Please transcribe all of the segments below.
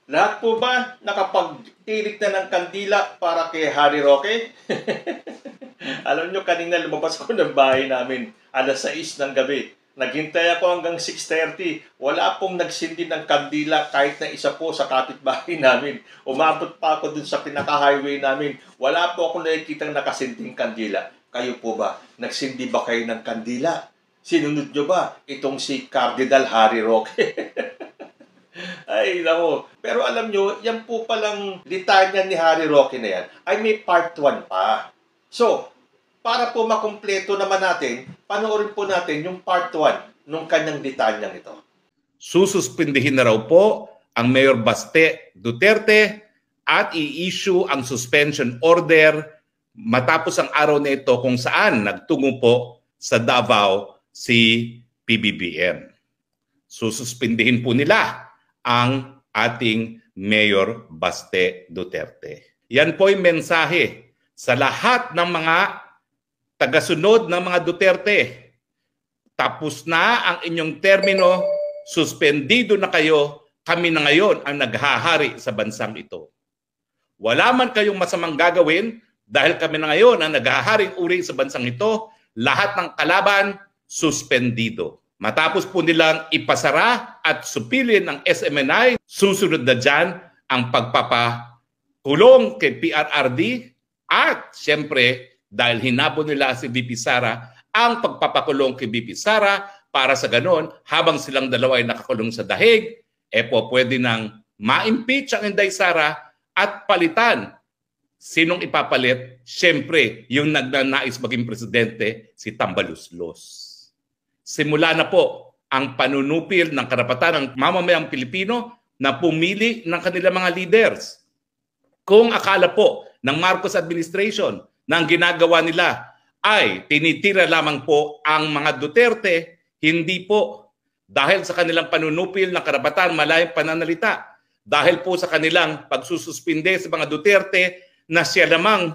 Lahat po ba nakapag-tirik na ng kandila para kay Harry Roque? Alam nyo, kanina lumabas ko ng bahay namin, alas 6 ng gabi. Naghintay ako hanggang 6:30. Wala pong nagsindi ng kandila kahit na isa po sa kapitbahay namin. Umabot pa ako dun sa pinaka-highway namin. Wala po akong nakikitang nakasinding kandila. Kayo po ba? Nagsindi ba kayo ng kandila? Sinunod nyo ba itong si Cardinal Harry Roque? Ay, nako. Pero alam nyo, yan po palang litanya ni Harry Roque na yan ay may part 1 pa. So, para po makumpleto naman natin, panoorin po natin yung part 1 nung kanyang litanyang ito. Sususpindihin na raw po ang Mayor Baste Duterte at i-issue ang suspension order matapos ang araw na ito kung saan nagtungo po sa Davao si PBBM. Sususpindihin po nila ang ating Mayor Baste Duterte. Yan po yung mensahe sa lahat ng mga tagasunod ng mga Duterte. Tapos na ang inyong termino, suspendido na kayo, kami na ngayon ang naghahari sa bansang ito. Wala man kayong masamang gagawin dahil kami na ngayon ang naghaharing uri sa bansang ito, lahat ng kalaban suspendido. Matapos po nilang ipasara at supilin ang SMNI, susunod na dyan ang pagpapakulong kay PRRD at siyempre dahil hinabon nila si VP Sara, ang pagpapakulong kay VP Sara para sa ganon habang silang dalawa ay nakakulong sa dahig, po pwede nang ma-impeach ang Inday Sara at palitan. Sinong ipapalit? Siyempre, yung nagnanais maging presidente, si Tambaluslos. Simula na po ang panunupil ng karapatan ng mamamayang Pilipino na pumili ng kanilang mga leaders. Kung akala po ng Marcos administration na ang ginagawa nila ay tinitira lamang po ang mga Duterte, hindi po. Dahil sa kanilang panunupil ng karapatan malayang pananalita, dahil po sa kanilang pagsususpinde sa mga Duterte na siya lamang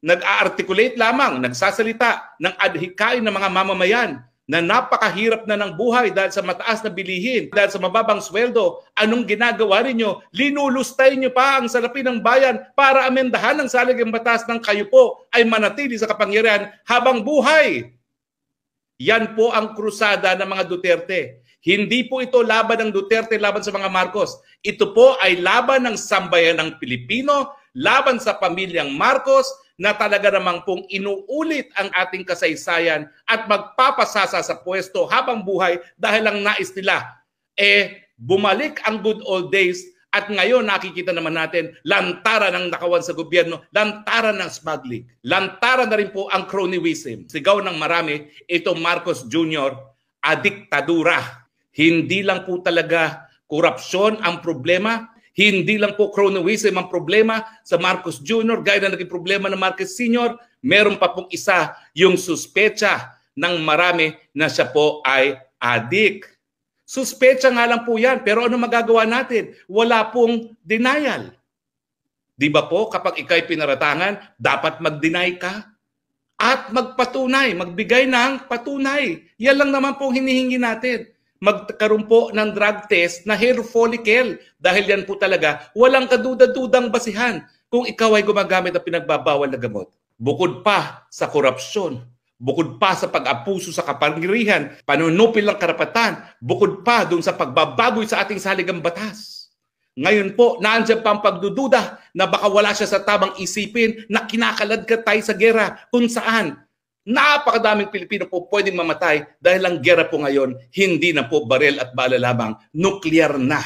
nag-a-articulate lamang, nagsasalita ng adhikain ng mga mamamayan na napakahirap na ng buhay dahil sa mataas na bilihin, dahil sa mababang sweldo. Anong ginagawa ninyo? Linulustay nyo pa ang salapin ng bayan para amendahan ang saligang batas ng kayo po ay manatili sa kapangyarihan habang buhay. Yan po ang krusada ng mga Duterte. Hindi po ito laban ng Duterte laban sa mga Marcos. Ito po ay laban ng sambayan ng Pilipino, laban sa pamilyang Marcos, na talaga namang pong inuulit ang ating kasaysayan at magpapasasa sa pwesto habang buhay dahil ang nais nila bumalik ang good old days at ngayon nakikita naman natin lantaran ng nakawan sa gobyerno, lantaran ng smuggling, lantaran na rin po ang cronyism. Sigaw ng marami, itong Marcos Jr. diktadura. Hindi lang po talaga korupsyon ang problema, hindi lang po cronyism ang problema sa Marcos Jr. gaya na naging problema ng Marcos Sr. Meron pa pong isa, yung suspecha ng marami na siya po ay adik. Suspecha nga lang po yan, pero ano magagawa natin? Wala pong denial. Di ba po kapag ikaw'y pinaratangan, dapat mag-deny ka at magpatunay, magbigay ng patunay. Yan lang naman pong hinihingi natin. Magkaroon po ng drug test na hair follicle dahil yan po talaga walang kaduda-dudang basihan kung ikaw ay gumagamit ng pinagbabawal na gamot. Bukod pa sa korupsyon, bukod pa sa pag-abuso sa kapangyarihan, panunupil ng karapatan, bukod pa dun sa pagbabagoy sa ating saligang batas. Ngayon po, naandyan pa ang pagdududa na baka wala siya sa tamang isipin na kinakaladkad tayo sa gera kung saan napakadaming Pilipino po pwedeng mamatay dahil ang gera po ngayon, hindi na po barel at bala lamang, nuklear na.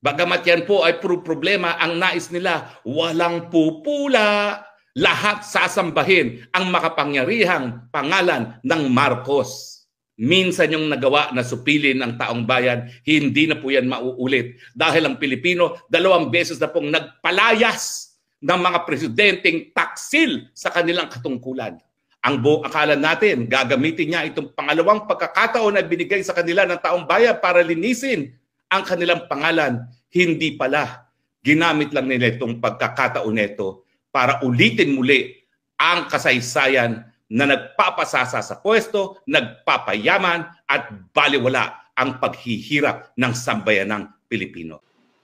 Bagamat yan po ay puro problema, ang nais nila, walang pupula. Lahat sasambahin ang makapangyarihang pangalan ng Marcos. Minsan yung nagawa na supilin ang taong bayan, hindi na po yan mauulit. Dahil ang Pilipino, 2 beses na pong nagpalayas ng mga presidenteng taksil sa kanilang katungkulan. Ang buong akala natin, gagamitin niya itong pangalawang pagkakataon na binigay sa kanila ng taong bayan para linisin ang kanilang pangalan. Hindi pala. Ginamit lang nila itong pagkakataon nito para ulitin muli ang kasaysayan na nagpapasasa sa pwesto, nagpapayaman at baliwala ang paghihirap ng sambayanang Pilipino.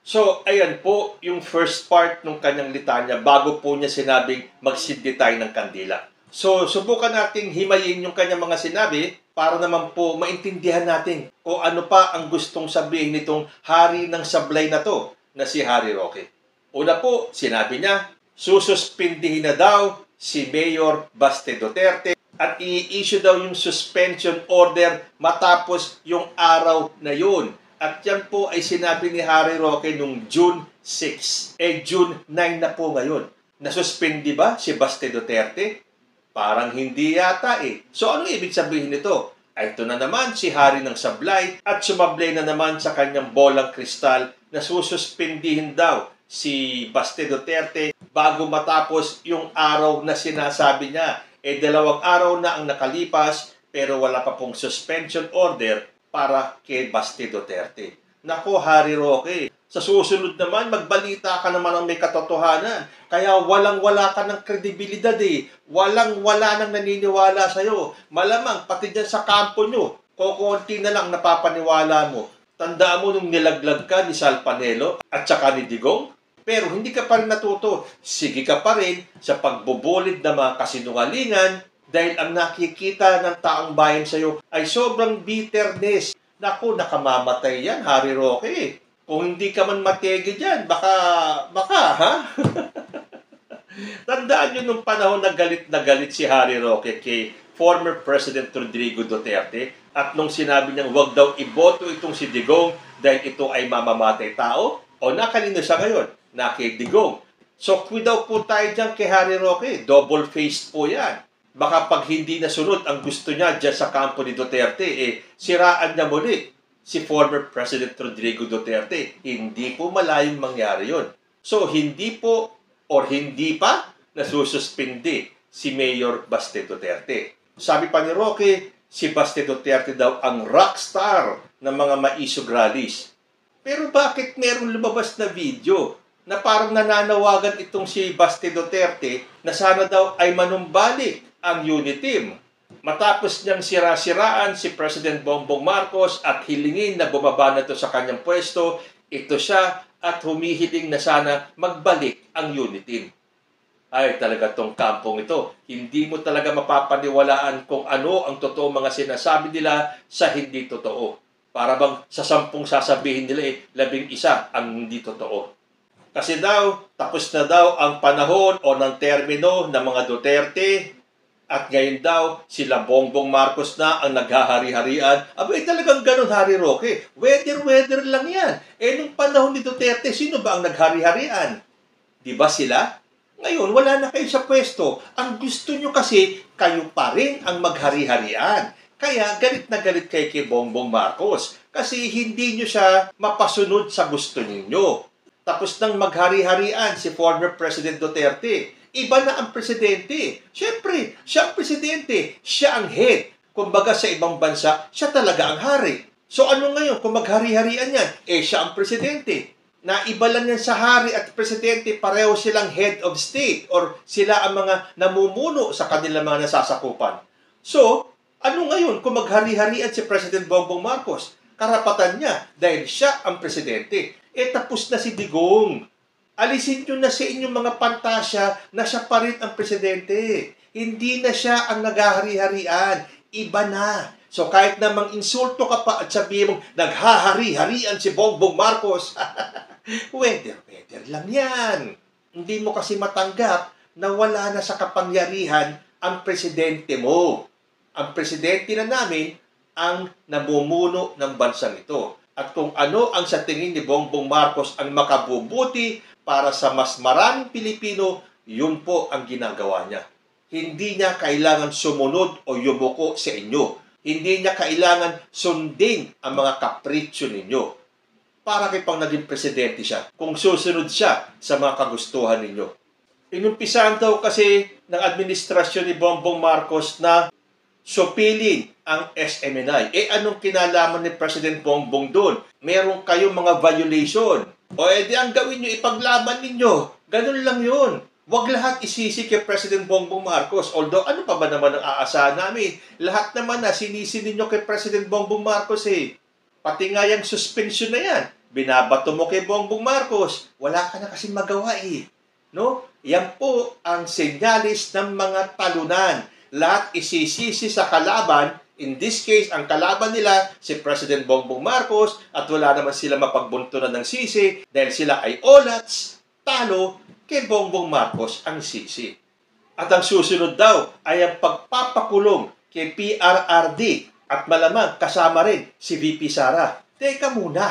So, ayan po yung first part ng kanyang litanya bago po niya sinabing magsindi tayo ng kandila. So, subukan nating himayin yung kanyang mga sinabi para naman po maintindihan natin kung ano pa ang gustong sabihin nitong hari ng sablay na to na si Harry Roque. Una po, sinabi niya, sususpindihin na daw si Mayor Baste Duterte at i-issue daw yung suspension order matapos yung araw na yun. At yan po ay sinabi ni Harry Roque noong June 6. June 9 na po ngayon. Nasuspindi ba si Baste Duterte? Parang hindi yata eh. So ano ibig sabihin nito? Ay ito na naman si Hari ng Sablay at sumablay na naman sa kanyang bolang kristal na sususpindihin daw si Baste Duterte bago matapos yung araw na sinasabi niya. 2 araw na ang nakalipas pero wala pa pong suspension order para kay Baste Duterte. Nako, Harry Roque, sa susunod naman, magbalita ka naman ng may katotohanan. Kaya walang-wala ka ng kredibilidad eh. Walang-wala nang naniniwala sa'yo. Malamang, pati dyan sa kampo nyo, kukunti na lang napapaniwala mo. Tandaan mo nung nilaglag ka ni Sal Panelo at saka ni Digong, pero hindi ka pa rin natuto. Sige ka pa rin sa pagbubulid ng mga kasinungalingan dahil ang nakikita ng taong bayan sa'yo ay sobrang bitterness. Naku, nakamamatay yan, Harry Roque. Kung hindi ka man mategi dyan, baka, ha? Tandaan nyo nung panahon na galit si Harry Roque kay former President Rodrigo Duterte at nung sinabi niyang wag daw iboto itong si Digong dahil ito ay mamamatay tao, o nakalino siya ngayon? Na kay Digong. So, daw po tayo dyan kay Harry Roque. Double-faced po yan. Baka pag hindi nasunod ang gusto niya dyan sa kampo ni Duterte, siraan niya muli si former President Rodrigo Duterte. Hindi po malayong mangyari yon. So, hindi po or hindi pa nasususpindi si Mayor Baste Duterte. Sabi pa ni Roque, si Baste Duterte daw ang rockstar ng mga maisog rallies. Pero bakit merong lumabas na video na parang nananawagan itong si Baste Duterte na sana daw ay manumbalik ang unity team matapos niyang sira-siraan si President Bongbong Marcos at hilingin na bumaba na ito sa kanyang pwesto, ito siya at humihiling na sana magbalik ang unity team. Ay talaga tong kampong ito, hindi mo talaga mapapaniwalaan kung ano ang totoo mga sinasabi nila sa hindi totoo. Para bang sa 10 sasabihin nila 11 ang hindi totoo. Kasi daw, tapos na daw ang panahon o ng termino ng mga Duterte. At ngayon daw, sila Bongbong Marcos na ang naghahari-harian. Abay, talagang ganun, Harry Roque. Weather lang yan. Nung panahon ni Duterte, sino ba ang naghari-harian? Di ba sila? Ngayon, wala na kayo sa pwesto. Ang gusto nyo kasi, kayo pa rin ang maghari-harian. Kaya, galit na galit kayo kay Bongbong Marcos. Kasi hindi nyo siya mapasunod sa gusto ninyo. Tapos nang maghari-harian si former President Duterte, iba na ang presidente. Siyempre, siya ang presidente. Siya ang head. Kumbaga sa ibang bansa, siya talaga ang hari. So ano ngayon kung maghari-harian yan? Siya ang presidente. Naiba lang yan sa hari at presidente, pareho silang head of state or sila ang mga namumuno sa kanilang mga nasasakupan. So, ano ngayon kung maghari-harian si President Bongbong Marcos? Karapatan niya dahil siya ang presidente. Tapos na si Digong. Alisin nyo na sa inyong mga pantasya na siya pa rin ang presidente. Hindi na siya ang naghahari-harian. Iba na. So kahit namang insulto ka pa at sabihin mong naghahari-harian si Bongbong Marcos, weather lang yan. Hindi mo kasi matanggap na wala na sa kapangyarihan ang presidente mo. Ang presidente na namin ang namumuno ng bansang ito. At kung ano ang sa tingin ni Bongbong Marcos ang makabubuti para sa mas maraming Pilipino, yun po ang ginagawa niya. Hindi niya kailangan sumunod o yumuko sa inyo. Hindi niya kailangan sundin ang mga kapritsyo ninyo. Para kay pang naging presidente siya, kung susunod siya sa mga kagustuhan ninyo. Inumpisahan daw kasi ng administrasyon ni Bongbong Marcos na supilin ang SMNI. Anong kinalaman ni President Bongbong doon? Meron kayong mga violation. Di ang gawin nyo, ipaglaban ninyo. Ganun lang yun. Huwag lahat isisi kay President Bongbong Marcos. Although, ano pa ba naman ang aasahan namin? Lahat naman na sinisi ninyo kay President Bongbong Marcos Pati nga yung suspension na yan. binabato mo kay Bongbong Marcos, wala ka na kasing magawa eh. No? Yan po ang senyalis ng mga talunan. Lahat isisisi sa kalaban. In this case, ang kalaban nila si President Bongbong Marcos at wala naman sila mapagbuntunan ng sisi dahil sila ay olats, talo, kay Bongbong Marcos ang sisi. At ang susunod daw ay ang pagpapakulong kay PRRD at malamang kasama rin si VP Sara. Teka muna,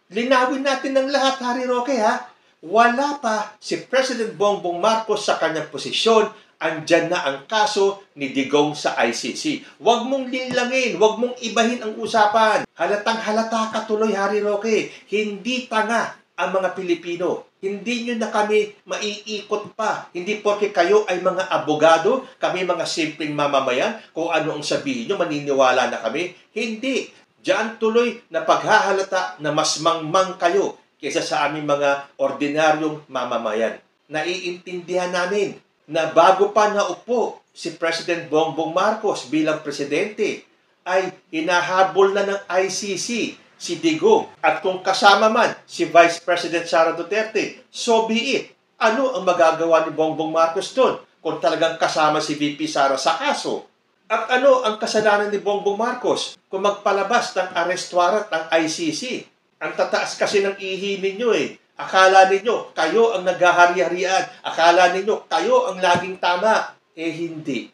linawin natin ng lahat, Harry Roque ha. Wala pa si President Bongbong Marcos sa kanyang posisyon, andyan na ang kaso ni Digong sa ICC. Huwag mong linlangin, huwag mong ibahin ang usapan. Halatang halata ka tuloy, Harry Roque. Hindi tanga ang mga Pilipino. Hindi nyo na kami maiikot pa. Hindi porke kayo ay mga abogado, kami mga simpleng mamamayan, kung ano ang sabihin nyo, maniniwala na kami. Hindi. Diyan tuloy na paghahalata na mas mangmang kayo kaysa sa aming mga ordinaryong mamamayan. Naiintindihan namin na bago pa naupo si President Bongbong Marcos bilang presidente, ay hinahabol na ng ICC si Digong. At kung kasama man si Vice President Sara Duterte, so be it. Ano ang magagawa ni Bongbong Marcos doon kung talagang kasama si VP Sara sa kaso? At ano ang kasalanan ni Bongbong Marcos kung magpalabas ng arrest warrant ng ICC? Ang tataas kasi ng ihi ninyo eh. Akala ninyo, kayo ang naghahari-harian. Akala ninyo, kayo ang laging tama. Eh hindi.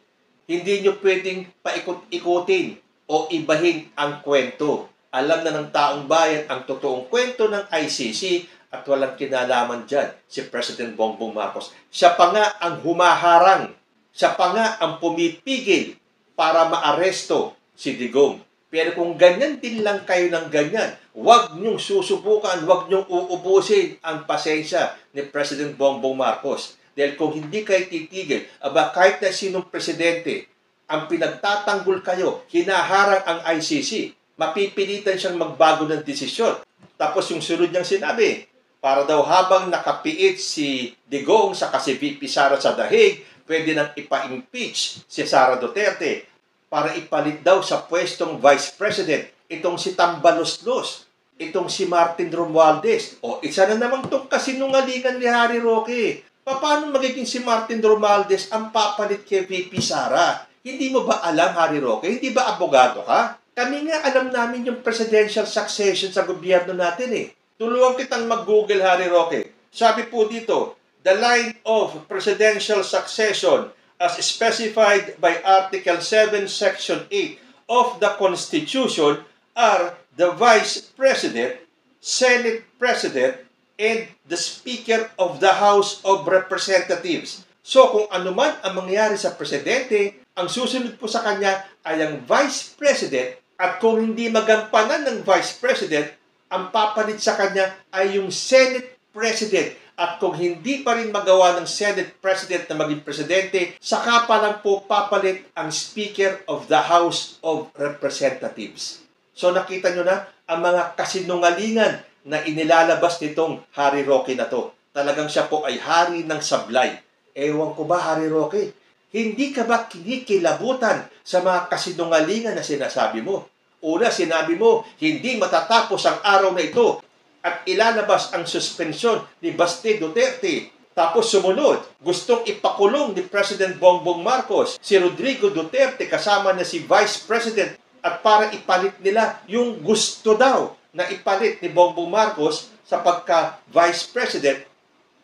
Hindi nyo pwedeng paikot-ikutin o ibahin ang kwento. Alam na ng taong bayan ang totoong kwento ng ICC at walang kinalaman dyan si President Bongbong Marcos. Siya pa nga ang humaharang. Siya pa nga ang pumipigil para maaresto si Digong. Pero kung ganyan din lang kayo ng ganyan, huwag niyong susubukan, huwag niyong uubusin ang pasensya ni President Bongbong Marcos. Dahil kung hindi kayo titigil, kahit na sinong presidente, ang pinagtatanggol kayo, hinaharang ang ICC, mapipilitan siyang magbago ng desisyon. Tapos yung sunod niyang sinabi, para daw habang nakapiit si Digong sa si VP Sara sa dahig, pwede nang ipa-impeach si Sara Duterte para ipalit daw sa pwestong Vice President itong si Tambaloslos, itong si Martin Romualdez. O, isa na naman itong kasinungalingan ni Harry Roque. Paano magiging si Martin Romualdez ang papalit kay VP Sara? Hindi mo ba alam, Harry Roque? Hindi ba abogado ka? Kami nga alam namin yung presidential succession sa gobyerno natin eh. Tulungan kitang mag-Google, Harry Roque. Sabi po dito, the line of presidential succession as specified by Article 7, Section 8 of the Constitution are the Vice President, Senate President, and the Speaker of the House of Representatives. So kung ano man ang mangyari sa presidente, ang susunod po sa kanya ay ang Vice President at kung hindi magampanan ng Vice President, ang papalit sa kanya ay yung Senate President. At kung hindi pa rin magawa ng Senate President na maging presidente, saka pa lang po papalit ang Speaker of the House of Representatives. So nakita nyo na ang mga kasinungalingan na inilalabas nitong Harry Roque na to. Talagang siya po ay hari ng sablay. Ewan ko ba, Harry Roque, hindi ka ba kinikilabutan sa mga kasinungalingan na sinasabi mo? Una, sinabi mo, hindi matatapos ang araw na ito at ilalabas ang suspensyon ni Baste Duterte. Tapos sumunod, gustong ipakulong ni President Bongbong Marcos si Rodrigo Duterte kasama na si Vice President at para ipalit nila yung gusto daw na ipalit ni Bongbong Marcos sa pagka-Vice President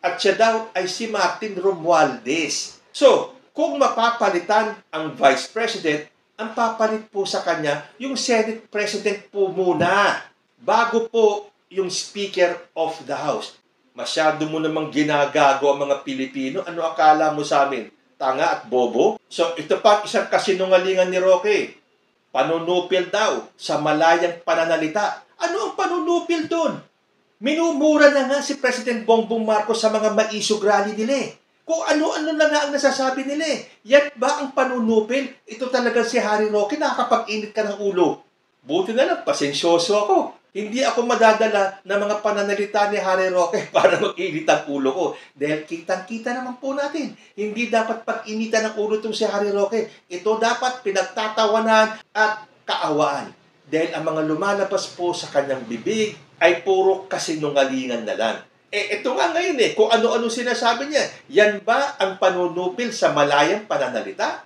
at siya daw ay si Martin Romualdez. So, kung mapapalitan ang Vice President, ang papalit po sa kanya yung Senate President po muna bago po yung Speaker of the House. Masyado mo namang ginagago ang mga Pilipino. Ano akala mo sa amin? Tanga at bobo? So, ito pa isang kasinungalingan ni Roque. Panunupil daw sa malayang pananalita. Ano ang panunupil doon? Minumura na nga si President Bongbong Marcos sa mga maisog rally nila eh. Kung ano-ano na nga ang nasasabi nila eh. Yan ba ang panunupil? Ito talaga si Harry Roque, nakakapag-init ka ng ulo. Buti na lang, pasensyoso ako. Hindi ako madadala ng mga pananalita ni Harry Roque para mag-init ang ulo ko. Dahil kitang-kita naman po natin. Hindi dapat pag-initan ng ulo itong si Harry Roque. Ito dapat pinagtatawanan at kaawaan. Dahil ang mga lumalabas po sa kanyang bibig ay puro kasinungalingan na lang. Ito nga ngayon kung ano-ano sinasabi niya. Yan ba ang panunupil sa malayang pananalita?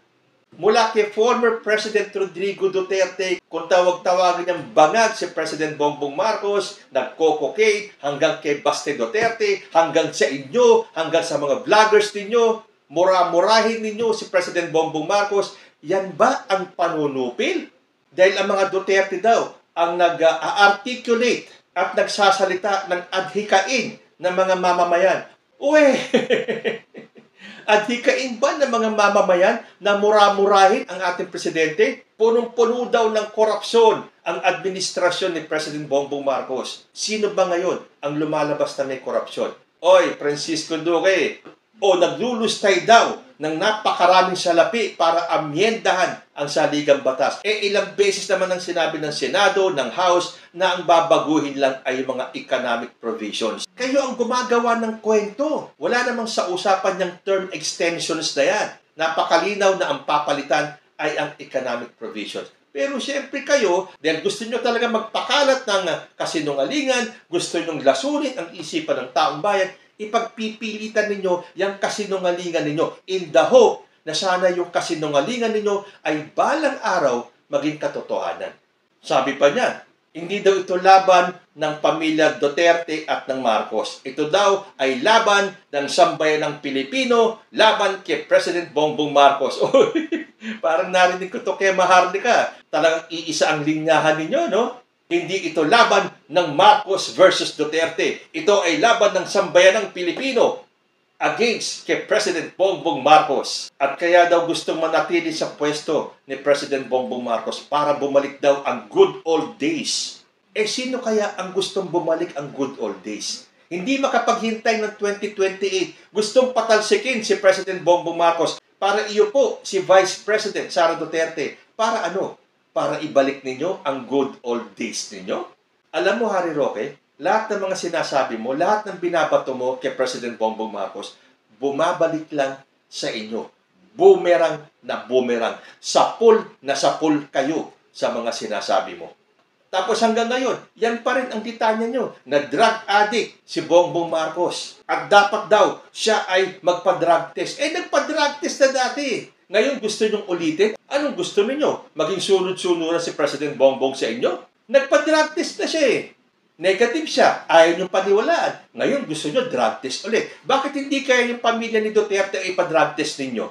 Mula kay former President Rodrigo Duterte, kung tawag-tawagin niyang bangag si President Bongbong Marcos, nagkokokay, hanggang kay Baste Duterte, hanggang sa inyo, hanggang sa mga vloggers ninyo, mura-murahin ninyo si President Bongbong Marcos, yan ba ang panunupil? Dahil ang mga Duterte daw ang nag-articulate at nagsasalita ng adhikain ng mga mamamayan. Uwe! Adhikain ba ng mga mamamayan na mura-murahin ang ating presidente? Punong-puno daw ng korupsyon ang administrasyon ni President Bongbong Marcos. Sino ba ngayon ang lumalabas na may korupsyon? Oy, Francisco Duque, o naglulustay daw ng napakaraming salapi para amyendahan ang saligang batas. Ilang beses naman ang sinabi ng Senado, ng House, na ang babaguhin lang ay mga economic provisions. Kayo ang gumagawa ng kwento. Wala namang sa usapan ng term extensions na yan. Napakalinaw na ang papalitan ay ang economic provisions. Pero siyempre kayo, dahil gusto nyo talaga magpakalat ng kasinungalingan, gusto nyo lasunin ang isipan ng taong bayan, ipagpipilitan ninyo yung kasinungalingan ninyo in the hope na sana yung kasinungalingan ninyo ay balang araw maging katotohanan. Sabi pa niya, hindi daw ito laban ng pamilya Duterte at ng Marcos. Ito daw ay laban ng sambayan ng Pilipino, laban kay President Bongbong Marcos. Parang narinig ko to kay Maharlika. Talagang iisa ang linyahan ninyo, no? Hindi ito laban ng Marcos versus Duterte. Ito ay laban ng sambayan ng Pilipino against kay President Bongbong Marcos. At kaya daw gustong manatili sa pwesto ni President Bongbong Marcos para bumalik daw ang good old days. Sino kaya ang gustong bumalik ang good old days? Hindi makapaghintay ng 2028. Gustong patalsikin si President Bongbong Marcos para iupo si Vice President Sara Duterte. Para ano? Para ibalik ninyo ang good old days ninyo? Alam mo, Harry Roque, lahat ng mga sinasabi mo, lahat ng binabato mo kay President Bongbong Marcos, bumabalik lang sa inyo. Boomerang na boomerang. Sapul na sapul kayo sa mga sinasabi mo. Tapos hanggang ngayon, yan pa rin ang titanya nyo, na drug addict si Bongbong Marcos. At dapat daw siya ay magpa-drug test. Nagpa-drug test na dati. Ngayon gusto nyong ulitin? Anong gusto ninyo? Maging sunod-sunuran si President Bongbong sa inyo? Nagpa-drug test na siya Negative siya. Ayaw niyong paniwalaan. Ngayon gusto nyo drug test ulit. Bakit hindi kaya yung pamilya ni Duterte ay pa-drug test ninyo?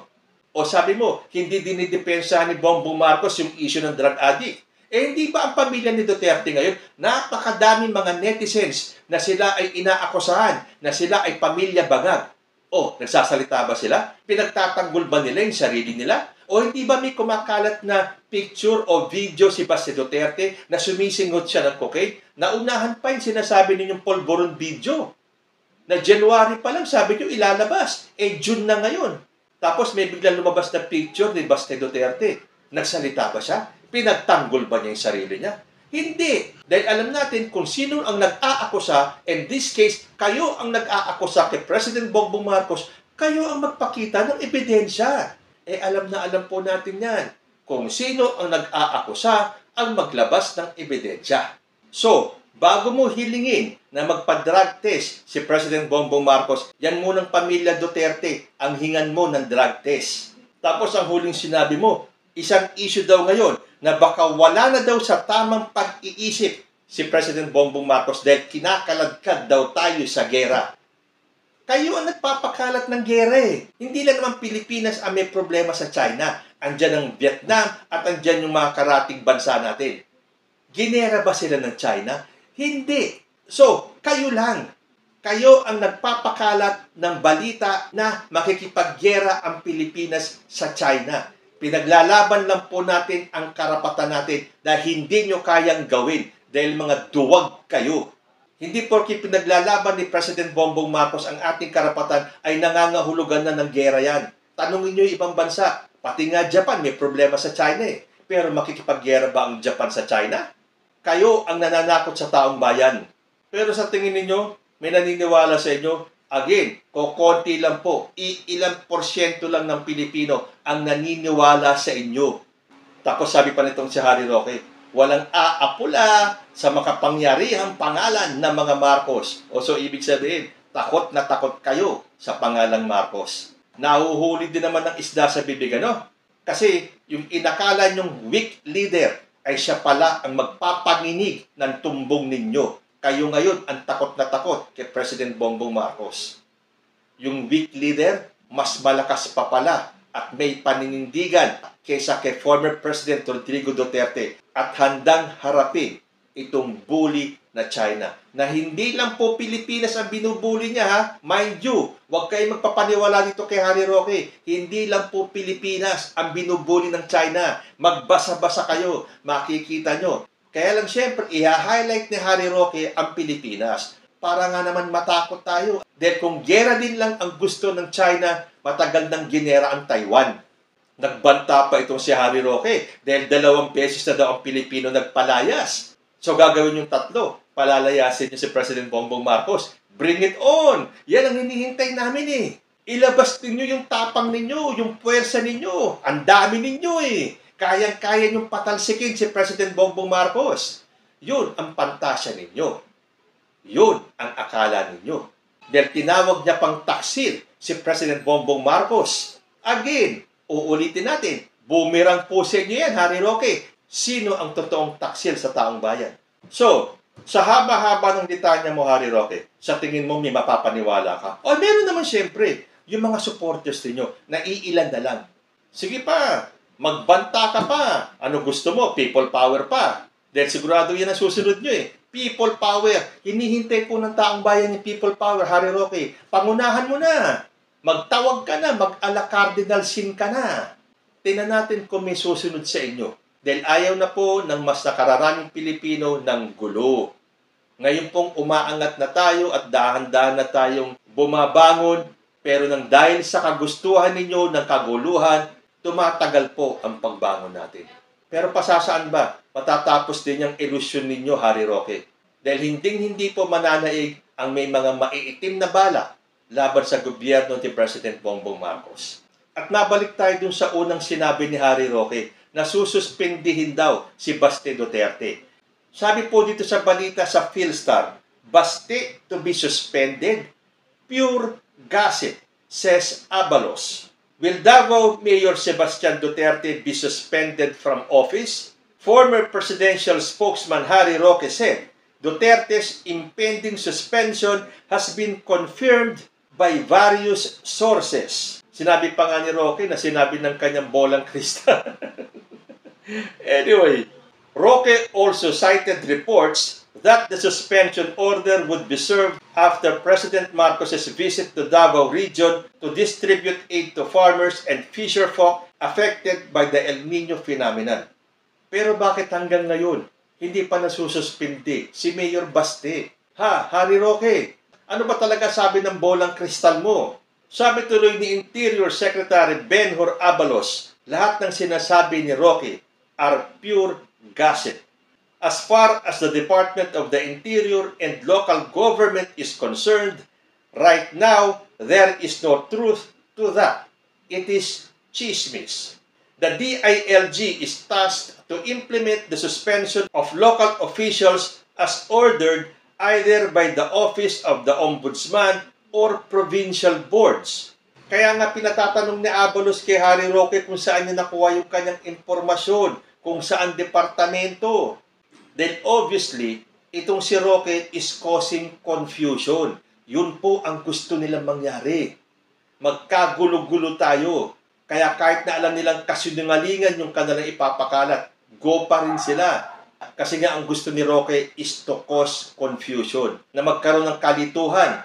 O sabi mo, hindi dinidepensa ni Bongbong Marcos yung issue ng drug addict. Hindi ba ang pamilya ni Duterte ngayon, napakadaming mga netizens na sila ay inaakusahan, na sila ay pamilya bangag? Nagsasalita ba sila? Pinagtatanggol ba nila yung sarili nila? O hindi ba may kumakalat na picture o video si Baste Duterte na sumisinghot siya ng cocaine? Naunahan pa yung sinasabi ninyong polvoron video. Na January pa lang sabi niyo ilalabas. June na ngayon. Tapos may biglang lumabas na picture ni Baste Duterte. Nagsalita ba siya? Pinagtanggol ba niya yung sarili niya? Hindi. Dahil alam natin kung sino ang nag-aakusa, in this case, kayo ang nag-aakusa kay President Bongbong Marcos, kayo ang magpakita ng ebidensya. Alam na alam po natin yan. Kung sino ang nag-aakusa, ang maglabas ng ebidensya. So, bago mo hilingin na magpa-drug test si President Bongbong Marcos, yan munang pamilya Duterte ang hingan mo ng drug test. Tapos ang huling sinabi mo, isang issue daw ngayon na baka wala na daw sa tamang pag-iisip si President Bongbong Marcos dahil kinakaladkad daw tayo sa gera. Kayo ang nagpapakalat ng gera Hindi lang naman Pilipinas ang may problema sa China. Andyan ang Vietnam at andyan yung mga karating bansa natin. Ginera ba sila ng China? Hindi. So, kayo lang. Kayo ang nagpapakalat ng balita na makikipaggera ang Pilipinas sa China. Pinaglalaban lang po natin ang karapatan natin na hindi nyo kayang gawin dahil mga duwag kayo. Hindi porke pinaglalaban ni President Bongbong Marcos ang ating karapatan ay nangangahulugan na ng gera yan. Tanungin nyo yung ibang bansa. Pati nga Japan may problema sa China Pero makikipaggera ba ang Japan sa China? Kayo ang nananakot sa taong bayan. Pero sa tingin ninyo, may naniniwala sa inyo, again, konti lang po, ilang porsyento lang ng Pilipino ang naniniwala sa inyo. Tapos sabi pa nitong si Harry Roque, walang aapula sa makapangyarihang pangalan ng mga Marcos. O so, ibig sabihin, takot na takot kayo sa pangalang Marcos. Nahuhuli din naman ng isda sa bibig, ano? Kasi yung inakala nyong weak leader ay siya pala ang magpapanginig ng tumbong ninyo. Kayo ngayon ang takot na takot kay President Bongbong Marcos. Yung weak leader, mas malakas pa pala at may paninindigan kaysa kay former President Rodrigo Duterte at handang harapin itong bully na China. Na hindi lang po Pilipinas ang binubuli niya, ha? Mind you, huwag kayo magpapaniwala dito kay Harry Roque. Hindi lang po Pilipinas ang binubuli ng China. Magbasa-basa kayo, makikita nyo. Kaya lang siyempre, i-highlight ni Harry Roque ang Pilipinas para nga naman matakot tayo. Dahil kung gera din lang ang gusto ng China, matagal nang ginera ang Taiwan. Nagbanta pa itong si Harry Roque dahil 2 beses na daw ang Pilipino nagpalayas. So gagawin yung 3, palalayasin niyo si President Bongbong Marcos. Bring it on! Yan ang hinihintay namin eh. Ilabas ninyo yung tapang ninyo, yung puwersa ninyo. Ang dami ninyo eh. Kayang-kaya niyong patalsikin si President Bongbong Marcos. Yun ang pantasya ninyo. Yun ang akala ninyo. Dahil tinawag niya pang taksil si President Bongbong Marcos. Again, uulitin natin, boomerang po sa inyo yan, Harry Roque. Sino ang totoong taksil sa taong bayan? So, sa haba-haba ng detalya mo, Harry Roque, sa tingin mo may mapapaniwala ka? O, meron naman siyempre, yung mga supporters ninyo, naiilan na lang. Sige pa, magbanta ka pa. Ano gusto mo? People power pa. Dahil sigurado yan ang susunod nyo eh. People power. Hinihintay po ng taong bayan yung people power, Harry Roque. Pangunahan mo na. Magtawag ka na, mag-ala Cardinal Sin ka na. Tingnan natin kung may susunod sa inyo. Dahil ayaw na po ng mas nakararaming Pilipino ng gulo. Ngayon pong umaangat na tayo at dahan-dahan na tayong bumabangon, pero nang dahil sa kagustuhan ninyo ng kaguluhan, tumatagal po ang pagbangon natin. Pero pasasaan ba? Matatapos din yung ilusyon ninyo, Harry Roque. Dahil hindi po mananaig ang may mga maiitim na bala laban sa gobyerno ni President Bongbong Marcos. At nabalik tayo dun sa unang sinabi ni Harry Roque na sususpindihin daw si Baste Duterte. Sabi po dito sa balita sa Philstar, Baste to be suspended? Pure gossip, says Abalos. Will Davao Mayor Sebastian Duterte be suspended from office? Former presidential spokesman Harry Roque said, Duterte's impending suspension has been confirmed by various sources. Sinabi pa nga ni Roque na sinabi ng kanyang bolang kristal. Anyway, Roque also cited reports that the suspension order would be served after President Marcos's visit to Davao region to distribute aid to farmers and fisherfolk affected by the El Nino phenomenon. Pero bakit hanggang ngayon, hindi pa nasususpindi si Mayor Baste? Harry Roque, ano ba talaga sabi ng bolang kristal mo? Sabi tuloy ni Interior Secretary Benhur Abalos, lahat ng sinasabi ni Roque are pure gossip. As far as the Department of the Interior and local government is concerned, right now, there is no truth to that. It is chismis. The DILG is tasked to implement the suspension of local officials as ordered either by the Office of the Ombudsman or provincial boards. Kaya nga pinatatanong ni Abalos kay Harry Roque kung saan niya nakuha yung kanyang impormasyon, kung saan departamento. Then obviously, itong si Roque is causing confusion. Yun po ang gusto nilang mangyari. Magkagulo-gulo tayo. Kaya kahit na alam nilang kasinungalingan yung kanilang ipapakalat, go pa rin sila. Kasi nga ang gusto ni Roque is to cause confusion, na magkaroon ng kalituhan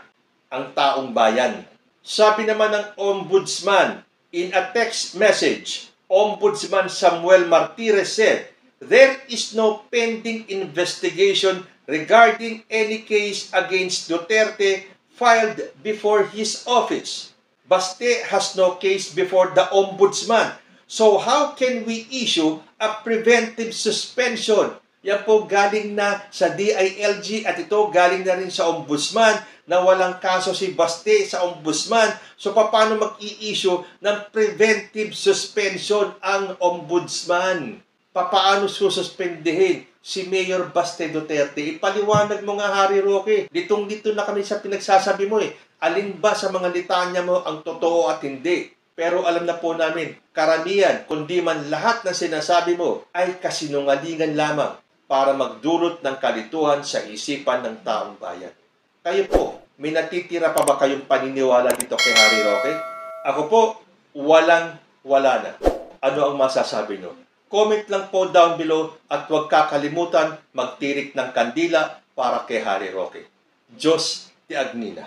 ang taong bayan. Sabi naman ng Ombudsman, in a text message, Ombudsman Samuel Martires said, there is no pending investigation regarding any case against Duterte filed before his office. Baste has no case before the Ombudsman. So how can we issue a preventive suspension? Yan po galing na sa DILG at ito galing na rin sa Ombudsman na walang kaso si Baste sa Ombudsman. So paano mag-i-issue ng preventive suspension ang Ombudsman? Papaano sususpendihin si Mayor Baste Duterte? Ipaliwanag mo nga, Harry Roque. Ditong-dito na kami sa pinagsasabi mo eh. Alin ba sa mga litanya mo ang totoo at hindi? Pero alam na po namin, karamihan, kundi man lahat na sinasabi mo ay kasinungalingan lamang para magdulot ng kalituhan sa isipan ng taong bayan. Kayo po, may natitira pa ba kayong paniniwala dito kay Harry Roque? Ako po, wala na. Ano ang masasabi nyo? Comment lang po down below at huwag kakalimutan magtirik ng kandila para kay Harry Roque. Diyos ti Agnina.